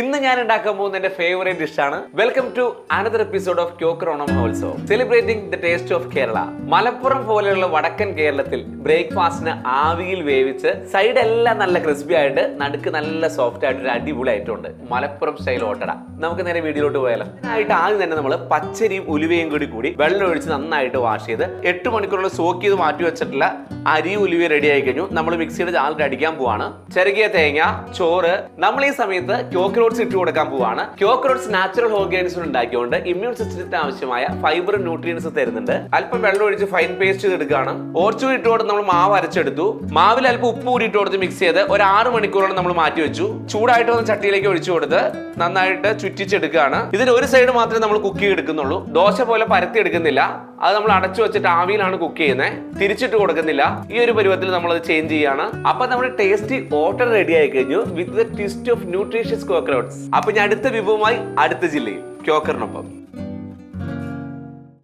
ഇന്ന് ഞാൻ ഉണ്ടാക്കാൻ പോകുന്ന എന്റെ ഫേവറേറ്റ് ഡിഷാണ്. Welcome to another episode of Quaker Onam മഹോത്സവം, celebrating the taste of Kerala. Malappuram പോലെയുള്ള വടക്കൻ കേരളത്തിൽ ബ്രേക്ക്ഫാസ്റ്റിന് ആവിയിൽ വേവിച്ച് സൈഡ് എല്ലാം നല്ല ക്രിസ്പി ആയിട്ട് നടുക്ക് നല്ല സോഫ്റ്റ് ആയിട്ട് ഒരു അടിപൊളി ആയിട്ടുണ്ട് മലപ്പുറം സ്റ്റൈൽ ഓട്ടട. നമുക്ക് നേരെ വീഡിയോയിലോട്ട് പോയാലോ. അതിനായിട്ട് ആദ്യം തന്നെ നമ്മൾ പച്ചരിയും ഉലുവയും കൂടി വെള്ളം ഒഴിച്ച് നന്നായിട്ട് വാഷ് ചെയ്ത് 8 മണിക്കൂറുള്ള സോക്ക് ചെയ്ത് മാറ്റി വെച്ചിട്ടുള്ള അരി ഉലുവ റെഡി ആയി കഴിഞ്ഞു. നമ്മൾ മിക്സിയുടെ ജാറിൽ അടിക്കാൻ പോവാണ്. ചെറുകിയ തേങ്ങ, ചോറ്. നമ്മൾ ഈ സമയത്ത് ക്യോക്കർ ഓട്സ് ഇട്ട് കൊടുക്കാൻ പോവാണ്. ക്യോക്കർ ഓട്സ് നാച്ചുറൽ ഓർഗാനിസം ഉണ്ടാക്കിക്കൊണ്ട് ഇമ്മ്യൂൺ സിസ്റ്റത്തിന് ആവശ്യമായ ഫൈബർ ന്യൂട്രിയൻസ് തരുന്നുണ്ട്. അല്പം വെള്ളം ഒഴിച്ച് ഫൈൻ പേസ്റ്റ് ചെയ്തെടുക്കുകയാണ്. ഓട്സ് ഇട്ട് കൊടുത്ത് നമ്മൾ മാവ് അരച്ചെടുത്തു. മാവിൽ അല്പം ഉപ്പ് കൂടി ഇട്ട് കൊടുത്ത് മിക്സ് ചെയ്ത് ഒരു 6 മണിക്കൂറോളം നമ്മൾ മാറ്റി വെച്ചു. ചൂടായിട്ട് വന്ന് ചട്ടിയിലേക്ക് ഒഴിച്ചു കൊടുത്ത് നന്നായിട്ട് ചുറ്റിച്ചെടുക്കുകയാണ്. ഇതിന് ഒരു സൈഡ് മാത്രമേ നമ്മൾ കുക്ക് ചെയ്തെടുക്കുന്നുള്ളൂ. ദോശ പോലെ പരത്തി എടുക്കുന്നില്ല. അത് നമ്മൾ അടച്ചു വെച്ചിട്ട് ആവിയിലാണ് കുക്ക് ചെയ്യുന്നത്. തിരിച്ചിട്ട് കൊടുക്കുന്നില്ല. ഈ ഒരു പരുവത്തിൽ നമ്മൾ അത് ചേഞ്ച് ചെയ്യാണ്. അപ്പൊ നമ്മുടെ ടേസ്റ്റി ഓട്ടർ റെഡി ആയി കഴിഞ്ഞു with the twist of nutritious Quaker oats. അപ്പൊ ഞാൻ അടുത്ത വിഭവമായി അടുത്ത ജില്ലയിൽ ക്യോക്കറിനൊപ്പം.